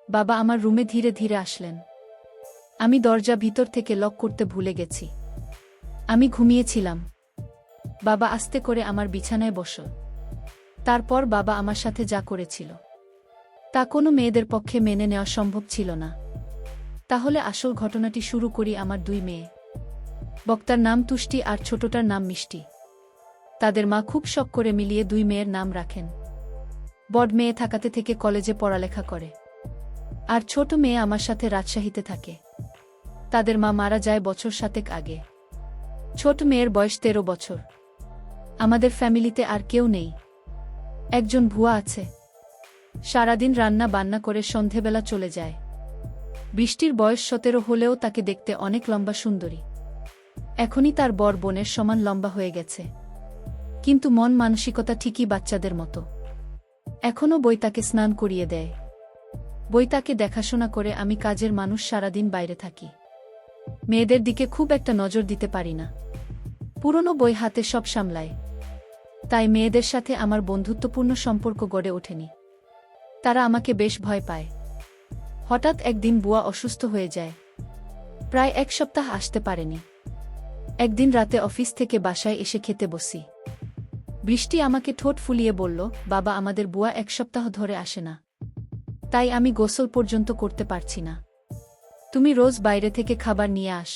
বাবা আমার রুমে ধীরে ধীরে আসলেন। আমি দরজা ভিতর থেকে লক করতে ভুলে গেছি। আমি ঘুমিয়েছিলাম। বাবা আস্তে করে আমার বিছানায় বসল। তারপর বাবা আমার সাথে যা করেছিল তা কোনো মেয়েদের পক্ষে মেনে নেওয়া সম্ভব ছিল না। তাহলে আসল ঘটনাটি শুরু করি। আমার দুই মেয়ে, বক্তার নাম তুষ্টি আর ছোটটার নাম মিষ্টি। তাদের মা খুব শখ করে মিলিয়ে দুই মেয়ের নাম রাখেন। বড় মেয়ে থাকাতে থেকে কলেজে পড়ালেখা করে, আর ছোট মেয়ে আমার সাথে রাজশাহীতে থাকে। তাদের মা মারা যায় বছর 7 আগে। ছোট মেয়ের বয়স 13 বছর। আমাদের ফ্যামিলিতে আর কেউ নেই। একজন ভুয়া আছে, সারাদিন রান্না বান্না করে সন্ধেবেলা চলে যায়। বৃষ্টির বয়স 17 হলেও তাকে দেখতে অনেক লম্বা সুন্দরী। এখনই তার বড় বোনের সমান লম্বা হয়ে গেছে, কিন্তু মন মানসিকতা ঠিকই বাচ্চাদের মতো। এখনও বই তাকে স্নান করিয়ে দেয়। বই তাকে দেখাশোনা করে। আমি কাজের মানুষ, সারাদিন বাইরে থাকি। মেয়েদের দিকে খুব একটা নজর দিতে পারি না। পুরনো বই হাতে সব সামলায়, তাই মেয়েদের সাথে আমার বন্ধুত্বপূর্ণ সম্পর্ক গড়ে ওঠেনি। তারা আমাকে বেশ ভয় পায়। হঠাৎ একদিন বুয়া অসুস্থ হয়ে যায়। প্রায় 1 সপ্তাহ আসতে পারেনি। একদিন রাতে অফিস থেকে বাসায় এসে খেতে বসি। বৃষ্টি আমাকে ঠোঁট ফুলিয়ে বলল, বাবা আমাদের বুয়া 1 সপ্তাহ ধরে আসে না, তাই আমি গোসল পর্যন্ত করতে পারছি না। তুমি রোজ বাইরে থেকে খাবার নিয়ে আস,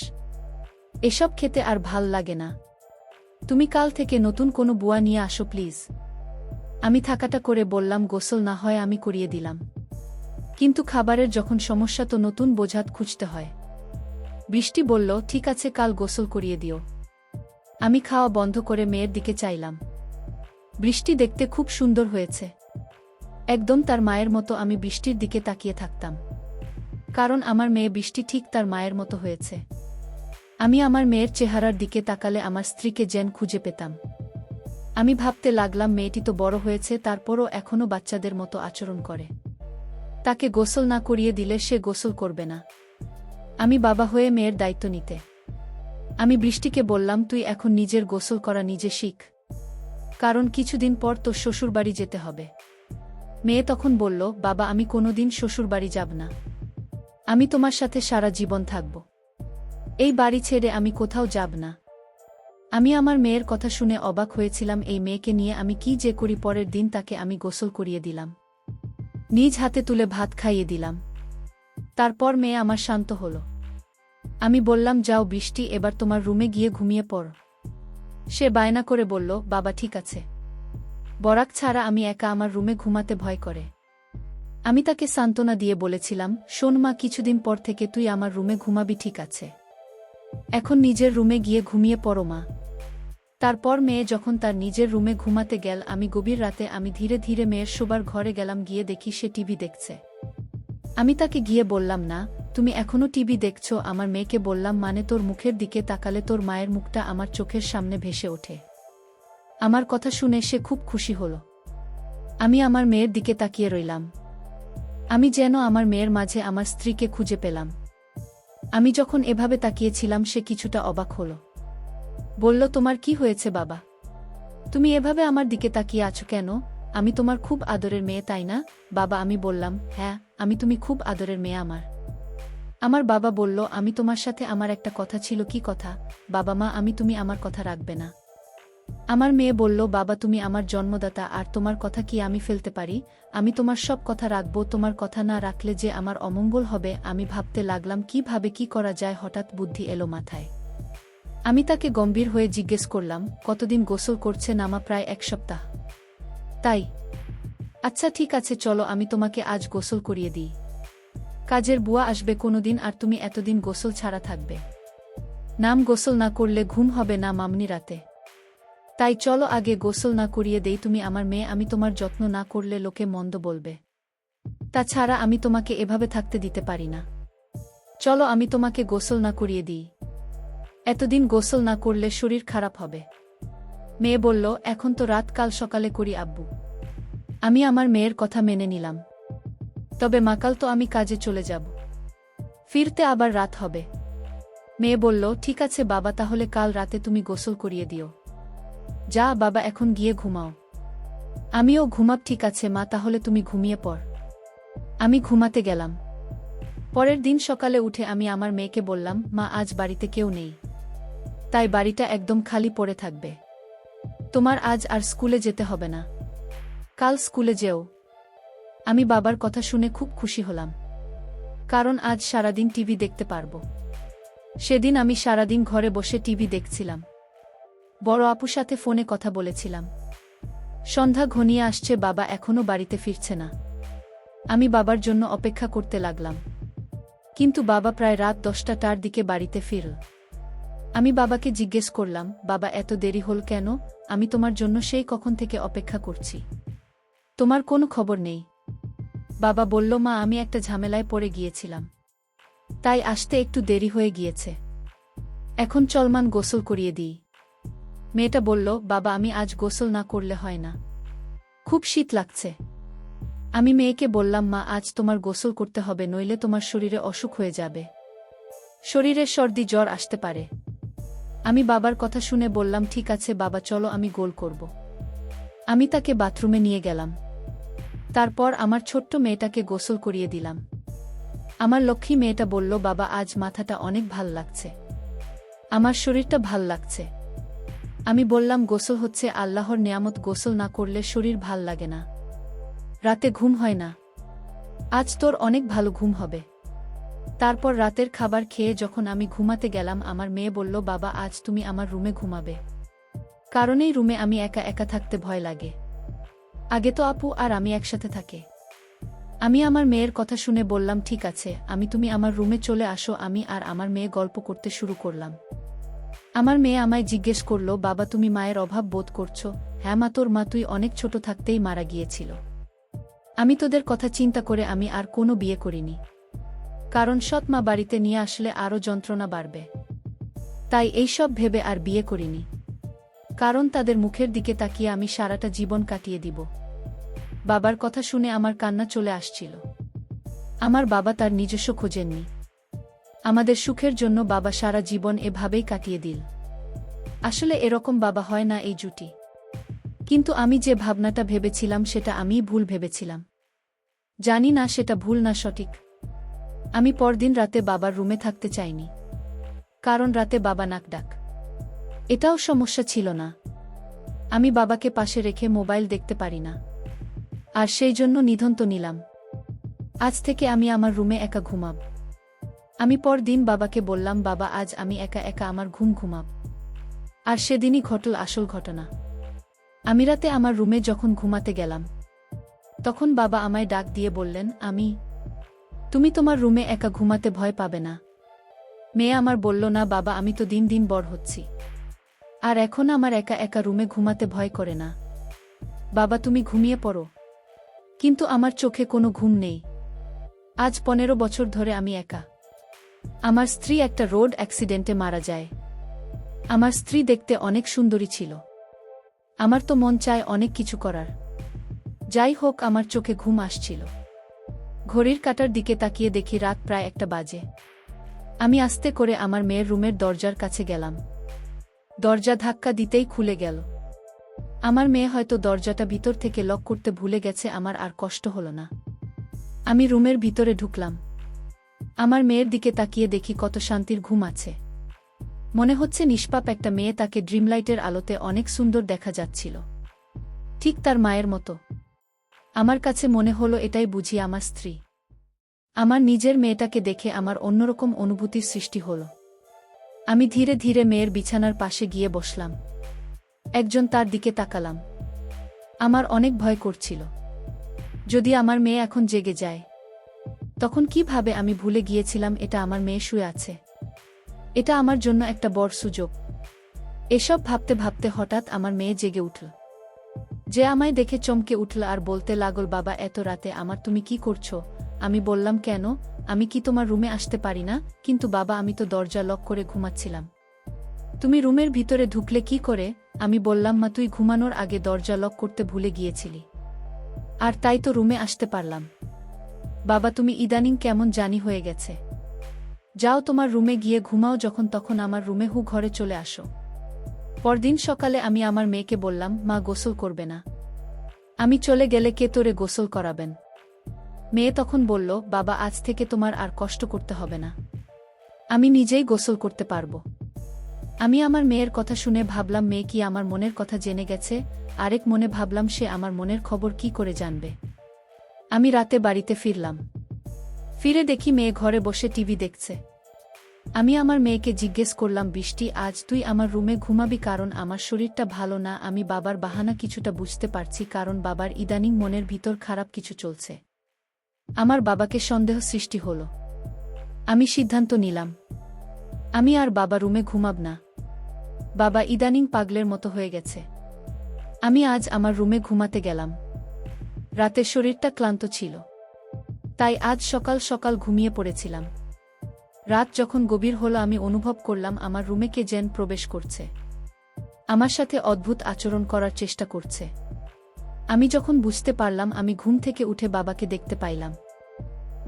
এসব খেতে আর ভাল লাগে না। তুমি কাল থেকে নতুন কোনো বুয়া নিয়ে আসো প্লিজ। আমি থাকাটা করে বললাম, গোসল না হয় আমি করিয়ে দিলাম, কিন্তু খাবারের যখন সমস্যা তো নতুন বোঝাত খুঁজতে হয়। বৃষ্টি বলল, ঠিক আছে কাল গোসল করিয়ে দিও। আমি খাওয়া বন্ধ করে মেয়ের দিকে চাইলাম। বৃষ্টি দেখতে খুব সুন্দর হয়েছে, একদম তার মায়ের মতো। আমি বৃষ্টির দিকে তাকিয়ে থাকতাম, কারণ আমার মেয়ে বৃষ্টি ঠিক তার মায়ের মতো হয়েছে। আমি আমার মেয়ের চেহারার দিকে তাকালে আমার স্ত্রীকে যেন খুঁজে পেতাম। আমি ভাবতে লাগলাম, মেয়েটি তো বড় হয়েছে, তারপরও এখনও বাচ্চাদের মতো আচরণ করে। তাকে গোসল না করিয়ে দিলে সে গোসল করবে না। আমি বাবা হয়ে মেয়ের দায়িত্ব নিতে। আমি বৃষ্টিকে বললাম, তুই এখন নিজের গোসল করা নিজে শিখ, কারণ কিছুদিন পর তোর শ্বশুরবাড়ি যেতে হবে। মেয়ে তখন বলল, বাবা আমি কোনোদিন শ্বশুরবাড়ি যাব না। আমি তোমার সাথে সারা জীবন থাকব। এই বাড়ি ছেড়ে আমি কোথাও যাব না। আমি আমার মেয়ের কথা শুনে অবাক হয়েছিলাম। এই মেয়েকে নিয়ে আমি কি যে করি। পরের দিন তাকে আমি গোসল করিয়ে দিলাম, নিজ হাতে তুলে ভাত খাইয়ে দিলাম। তারপর মেয়ে আমার শান্ত হল। আমি বললাম, যাও বৃষ্টি, এবার তোমার রুমে গিয়ে ঘুমিয়ে পড়। সে বায়না করে বলল, বাবা ঠিক আছে। বরাক ছাড়া আমি একা আমার রুমে ঘুমাতে ভয় করে। আমি তাকে সান্ত্বনা দিয়ে বলেছিলাম, শোন মা, কিছুদিন পর থেকে তুই আমার রুমে ঘুমাবি, ঠিক আছে? এখন নিজের রুমে গিয়ে ঘুমিয়ে পড়ো মা। তারপর মেয়ে যখন তার নিজের রুমে ঘুমাতে গেল, আমি গভীর রাতে আমি ধীরে ধীরে মেয়ের শোবার ঘরে গেলাম। গিয়ে দেখি সে টিভি দেখছে। আমি তাকে গিয়ে বললাম, না তুমি এখনো টিভি দেখছো? আমার মেয়েকে বললাম, মানে তোর মুখের দিকে তাকালে তোর মায়ের মুখটা আমার চোখের সামনে ভেসে ওঠে। আমার কথা শুনে সে খুব খুশি হল। আমি আমার মেয়ের দিকে তাকিয়ে রইলাম। আমি যেন আমার মেয়ের মাঝে আমার স্ত্রীকে খুঁজে পেলাম। আমি যখন এভাবে তাকিয়েছিলাম, সে কিছুটা অবাক হল। বলল, তোমার কি হয়েছে বাবা? তুমি এভাবে আমার দিকে তাকিয়ে আছো কেন? আমি তোমার খুব আদরের মেয়ে, তাই না বাবা? আমি বললাম, হ্যাঁ তুমি খুব আদরের মেয়ে আমার। আমার বাবা বলল, আমি তোমার সাথে আমার একটা কথা ছিল। কি কথা বাবা? মা তুমি আমার কথা রাখবে না? আমার মেয়ে বলল, বাবা তুমি আমার জন্মদাতা, আর তোমার কথা কি আমি ফেলতে পারি? আমি তোমার সব কথা রাখবো, তোমার কথা না রাখলে যে আমার অমঙ্গল হবে। আমি ভাবতে লাগলাম কিভাবে কি করা যায়। হঠাৎ বুদ্ধি এলো মাথায়। আমি তাকে গম্ভীর হয়ে জিজ্ঞেস করলাম, কতদিন গোসল করছে না মা? প্রায় 1 সপ্তাহ। তাই? আচ্ছা ঠিক আছে, চলো আমি তোমাকে আজ গোসল করিয়ে দিই। কাজের বুয়া আসবে কোনোদিন, আর তুমি এতদিন গোসল ছাড়া থাকবে। নাম গোসল না করলে ঘুম হবে না মামনি রাতে। তাই চলো আগে গোসল না করিয়ে দেই। তুমি আমার মেয়ে, আমি তোমার যত্ন না করলে লোকে মন্দ বলবে। তাছাড়া আমি তোমাকে এভাবে থাকতে দিতে পারি না। চলো আমি তোমাকে গোসল না করিয়ে দিই। এতদিন গোসল না করলে শরীর খারাপ হবে। মেয়ে বলল, এখন তো রাত, কাল সকালে করি আব্বু। আমি আমার মেয়ের কথা মেনে নিলাম। তবে মাকাল তো আমি কাজে চলে যাব, ফিরতে আবার রাত হবে। মেয়ে বলল, ঠিক আছে বাবা, তাহলে কাল রাতে তুমি গোসল করিয়ে দিও। যা বাবা, এখন গিয়ে ঘুমাও। আমিও ঘুমাব। ঠিক আছে মা, তাহলে তুমি ঘুমিয়ে পড়। আমি ঘুমাতে গেলাম। পরের দিন সকালে উঠে আমি আমার মেয়েকে বললাম, মা আজ বাড়িতে কেউ নেই, তাই বাড়িটা একদম খালি পড়ে থাকবে। তোমার আজ আর স্কুলে যেতে হবে না, কাল স্কুলে যেও। আমি বাবার কথা শুনে খুব খুশি হলাম, কারণ আজ সারাদিন টিভি দেখতে পারবো। সেদিন আমি সারাদিন ঘরে বসে টিভি দেখছিলাম, বড় আপুর সাথে ফোনে কথা বলেছিলাম। সন্ধ্যা ঘনিয়ে আসছে, বাবা এখনো বাড়িতে ফিরছে না। আমি বাবার জন্য অপেক্ষা করতে লাগলাম, কিন্তু বাবা প্রায় রাত 10টার দিকে বাড়িতে ফিরল। আমি বাবাকে জিজ্ঞেস করলাম, বাবা এত দেরি হল কেন? আমি তোমার জন্য সেই কখন থেকে অপেক্ষা করছি, তোমার কোনো খবর নেই। বাবা বলল, মা আমি একটা ঝামেলায় পড়ে গিয়েছিলাম, তাই আসতে একটু দেরি হয়ে গিয়েছে। এখন চলমান গোসল করিয়ে দিই। মেয়েটা বলল, বাবা আমি আজ গোসল না করলে হয় না, খুব শীত লাগছে। আমি মেয়েকে বললাম, মা আজ তোমার গোসল করতে হবে, নইলে তোমার শরীরে অসুখ হয়ে যাবে, শরীরে সর্দি জ্বর আসতে পারে। আমি বাবার কথা শুনে বললাম, ঠিক আছে বাবা, চলো আমি গোল করব। আমি তাকে বাথরুমে নিয়ে গেলাম। তারপর আমার ছোট্ট মেয়েটাকে গোসল করিয়ে দিলাম। আমার লক্ষ্মী মেয়েটা বলল, বাবা আজ মাথাটা অনেক ভাল লাগছে, আমার শরীরটা ভাল লাগছে। আমি বললাম, গোসল হচ্ছে আল্লাহর নেয়ামত, গোসল না করলে শরীর ভাল লাগে না, রাতে ঘুম হয় না। আজ তোর অনেক ভালো ঘুম হবে। তারপর রাতের খাবার খেয়ে যখন আমি ঘুমাতে গেলাম, আমার মেয়ে বলল, বাবা আজ তুমি আমার রুমে ঘুমাবে, কারণ এই রুমে আমি একা একা থাকতে ভয় লাগে। আগে তো আপু আর আমি একসাথে থাকে। আমি আমার মেয়ের কথা শুনে বললাম, ঠিক আছে, তুমি আমার রুমে চলে আসো। আমি আর আমার মেয়ে গল্প করতে শুরু করলাম। আমার মেয়ে আমায় জিজ্ঞেস করল, বাবা তুমি মায়ের অভাব বোধ করছো? হ্যাঁ মা, তোর মা তুই অনেক ছোট থাকতেই মারা গিয়েছিল। আমি তোদের কথা চিন্তা করে আমি আর কোনো বিয়ে করিনি, কারণ সৎ মা বাড়িতে নিয়ে আসলে আরও যন্ত্রণা বাড়বে। তাই এইসব ভেবে আর বিয়ে করিনি, কারণ তাদের মুখের দিকে তাকিয়ে আমি সারাটা জীবন কাটিয়ে দিব। বাবার কথা শুনে আমার কান্না চলে আসছিল। আমার বাবা তার নিজস্ব খোঁজেননি, আমাদের সুখের জন্য বাবা সারা জীবন এভাবেই কাটিয়ে দিল। আসলে এরকম বাবা হয় না এই জুটি। কিন্তু আমি যে ভাবনাটা ভেবেছিলাম সেটা আমিই ভুল ভেবেছিলাম। জানি না সেটা ভুল না সঠিক। আমি পরদিন রাতে বাবার রুমে থাকতে চাইনি, কারণ রাতে বাবা নাক ডাক। এটাও সমস্যা ছিল না, আমি বাবাকে পাশে রেখে মোবাইল দেখতে পারি না, আর সেই জন্য নিধন্ত নিলাম। আজ থেকে আমি আমার রুমে একা ঘুমাব। আমি পরদিন বাবাকে বললাম, বাবা আজ আমি একা একা আমার ঘুমাব। আর সেদিনই ঘটল আসল ঘটনা। আমি রাতে আমার রুমে যখন ঘুমাতে গেলাম, তখন বাবা আমায় ডাক দিয়ে বললেন, তুমি তোমার রুমে একা ঘুমাতে ভয় পাবে না? মেয়ে আমার বলল, না বাবা, আমি তো দিন দিন বড় হচ্ছি, আর এখন আমার একা একা রুমে ঘুমাতে ভয় করে না। বাবা তুমি ঘুমিয়ে পড়ো। কিন্তু আমার চোখে কোনো ঘুম নেই। আজ 15 বছর ধরে আমি একা। আমার স্ত্রী একটা রোড অ্যাক্সিডেন্টে মারা যায়। আমার স্ত্রী দেখতে অনেক সুন্দরী ছিল। আমার তো মন চায় অনেক কিছু করার। যাই হোক, আমার চোখে ঘুম আসছিল। ঘড়ির কাঁটার দিকে তাকিয়ে দেখি রাত প্রায় 1টা বাজে। আমি আস্তে করে আমার মেয়ের রুমের দরজার কাছে গেলাম। দরজা ধাক্কা দিতেই খুলে গেল। আমার মেয়ে হয়তো দরজাটা ভিতর থেকে লক করতে ভুলে গেছে। আমার আর কষ্ট হলো না। আমি রুমের ভিতরে ঢুকলাম। আমার মেয়ের দিকে তাকিয়ে দেখি কত শান্তির ঘুম আছে। মনে হচ্ছে নিষ্পাপ একটা মেয়ে, তাকে ড্রিমলাইটের আলোতে অনেক সুন্দর দেখা যাচ্ছিল, ঠিক তার মায়ের মতো। আমার কাছে মনে হলো এটাই বুঝি আমার স্ত্রী। আমার নিজের মেয়েটাকে দেখে আমার অন্যরকম অনুভূতির সৃষ্টি হলো। আমি ধীরে ধীরে মেয়ের বিছানার পাশে গিয়ে বসলাম। একজন তার দিকে তাকালাম। আমার অনেক ভয় করছিল, যদি আমার মেয়ে এখন জেগে যায়, তখন কিভাবে? আমি ভুলে গিয়েছিলাম এটা আমার মেয়ে শুয়ে আছে। এটা আমার জন্য একটা বড় সুযোগ। এসব ভাবতে ভাবতে হঠাৎ আমার মেয়ে জেগে উঠল। যে আমায় দেখে চমকে উঠল আর বলতে লাগল, বাবা এত রাতে তুমি কি করছো? আমি বললাম, কেন, আমি কি তোমার রুমে আসতে পারি না? কিন্তু বাবা, আমি তো দরজা লক করে ঘুমাচ্ছিলাম। তুমি রুমের ভিতরে ঢুকলে কি করে? আমি বললাম, মা তুই ঘুমানোর আগে দরজা লক করতে ভুলে গিয়েছিলি, আর তাই তো রুমে আসতে পারলাম। বাবা তুমি ইদানিং কেমন জানি হয়ে গেছে। যাও তোমার রুমে গিয়ে ঘুমাও, যখন তখন আমার রুমে ঘরে চলে আসো। পরদিন সকালে আমি আমার মেয়েকে বললাম, মা গোসল করবে না? আমি চলে গেলে কে তোরে গোসল করাবেন? মেয়ে তখন বলল, বাবা আজ থেকে তোমার আর কষ্ট করতে হবে না। আমি নিজেই গোসল করতে পারবো। আমি আমার মেয়ের কথা শুনে ভাবলাম মেয়ে কি আমার মনের কথা জেনে গেছে, আরেক মনে ভাবলাম সে আমার মনের খবর কি করে জানবে। আমি রাতে বাড়িতে ফিরলাম। ফিরে দেখি মেয়ে ঘরে বসে টিভি দেখছে। আমি আমার মেয়েকে জিজ্ঞেস করলাম, বৃষ্টি আজ তুই আমার রুমে ঘুমাবি কারণ আমার শরীরটা ভালো না। আমি বাবার বাহানা কিছুটা বুঝতে পারছি কারণ বাবার ইদানিং মনের ভিতর খারাপ কিছু চলছে। আমার বাবাকে সন্দেহ সৃষ্টি হলো। আমি সিদ্ধান্ত নিলাম আমি আর বাবা রুমে ঘুমাব না। বাবা ইদানিং পাগলের মতো হয়ে গেছে। আমি আজ আমার রুমে ঘুমাতে গেলাম। রাতে শরীরটা ক্লান্ত ছিল, তাই আজ সকাল সকাল ঘুমিয়ে পড়েছিলাম। রাত যখন গভীর হলো আমি অনুভব করলাম আমার রুমে কে যেন প্রবেশ করছে। আমার সাথে অদ্ভুত আচরণ করার চেষ্টা করছে। আমি যখন বুঝতে পারলাম আমি ঘুম থেকে উঠে বাবাকে দেখতে পাইলাম।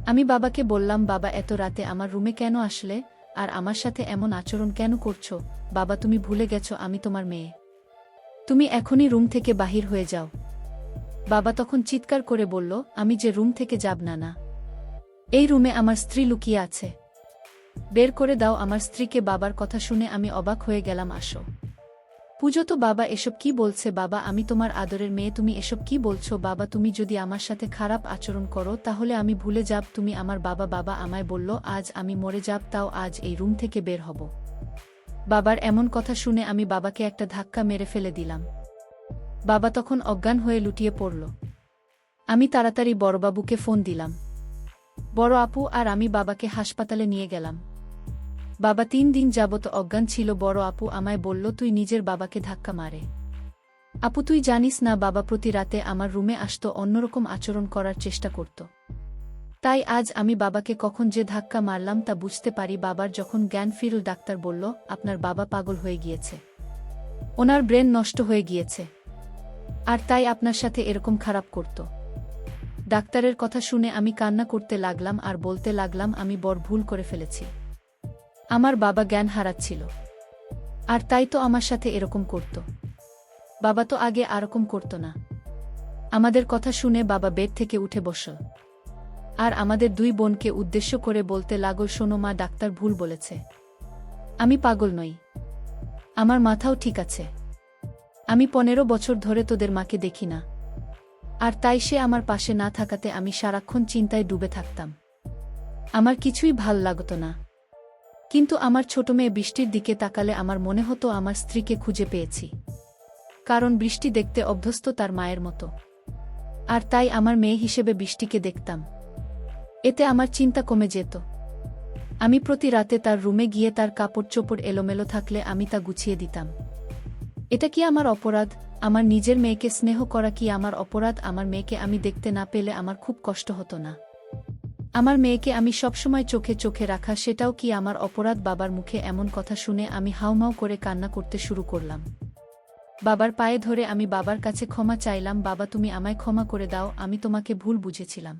আমি বাবাকে বললাম, বাবা এত রাতে আমার রুমে কেন আসলে আর আমার সাথে এমন আচরণ কেন করছো? বাবা তুমি ভুলে গেছো আমি তোমার মেয়ে। তুমি এখনই রুম থেকে বাহির হয়ে যাও। বাবা তখন চিৎকার করে বলল, আমি যে রুম থেকে যাব না। না, এই রুমে আমার স্ত্রী লুকিয়ে আছে। বের করে দাও আমার স্ত্রীকে। বাবার কথা শুনে আমি অবাক হয়ে গেলাম। আসো পুজো তো। বাবা এসব কি বলছে? বাবা আমি তোমার আদরের মেয়ে, তুমি এসব কি বলছো? বাবা তুমি যদি আমার সাথে খারাপ আচরণ করো তাহলে আমি ভুলে যাব তুমি আমার বাবা। বাবা আমায় বলল আজ আমি মরে যাব, তাও আজ এই রুম থেকে বের হব। বাবার এমন কথা শুনে আমি বাবাকে একটা ধাক্কা মেরে ফেলে দিলাম। বাবা তখন অজ্ঞান হয়ে লুটিয়ে পড়ল। আমি তাড়াতাড়ি বড়বাবুকে ফোন দিলাম। বড় আপু আর আমি বাবাকে হাসপাতালে নিয়ে গেলাম। বাবা 3 দিন যাবত অজ্ঞান ছিল। বড় আপু আমায় বলল, তুই নিজের বাবাকে ধাক্কা মারে। আপু তুই জানিস না বাবা প্রতি রাতে আমার রুমে আসতো, অন্যরকম আচরণ করার চেষ্টা করত। তাই আজ আমি বাবাকে কখন যে ধাক্কা মারলাম তা বুঝতে পারি। বাবার যখন জ্ঞান ফিরল ডাক্তার বলল, আপনার বাবা পাগল হয়ে গিয়েছে, ওনার ব্রেন নষ্ট হয়ে গিয়েছে, আর তাই আপনার সাথে এরকম খারাপ করত। ডাক্তারের কথা শুনে আমি কান্না করতে লাগলাম আর বলতে লাগলাম আমি বড় ভুল করে ফেলেছি। আমার বাবা জ্ঞান হারাচ্ছিল, আর তাই তো আমার সাথে এরকম করত। বাবা তো আগে এরকম করত না। আমাদের কথা শুনে বাবা বেড থেকে উঠে বসল আর আমাদের 2 বোনকে উদ্দেশ্য করে বলতে লাগল, শোনো মা, ডাক্তার ভুল বলেছে। আমি পাগল নই, আমার মাথাও ঠিক আছে। আমি 15 বছর ধরে তোদের মাকে দেখি না, আর তাই সে আমার পাশে না থাকাতে আমি সারাক্ষণ চিন্তায় ডুবে থাকতাম। আমার কিছুই ভাল লাগতো না। কিন্তু আমার ছোট মেয়ে বৃষ্টির দিকে তাকালে আমার মনে হতো আমার স্ত্রীকে খুঁজে পেয়েছি, কারণ বৃষ্টি দেখতে অভ্যস্ত তার মায়ের মতো, আর তাই আমার মেয়ে হিসেবে বৃষ্টিকে দেখতাম। এতে আমার চিন্তা কমে যেত। আমি প্রতি রাতে তার রুমে গিয়ে তার কাপড় চোপড় এলোমেলো থাকলে আমি তা গুছিয়ে দিতাম। এটা কি আমার অপরাধ? আমার নিজের মেয়েকে স্নেহ করা কি আমার অপরাধ? আমার মেয়েকে আমি দেখতে না পেলে আমার খুব কষ্ট হতো না? আমার মেয়েকে আমি সবসময় চোখে চোখে রাখা, সেটাও কি আমার অপরাধ? বাবার মুখে এমন কথা শুনে আমি হাউমাউ করে কান্না করতে শুরু করলাম। বাবার পায়ে ধরে আমি বাবার কাছে ক্ষমা চাইলাম, বাবা তুমি আমায় ক্ষমা করে দাও, আমি তোমাকে ভুল বুঝেছিলাম।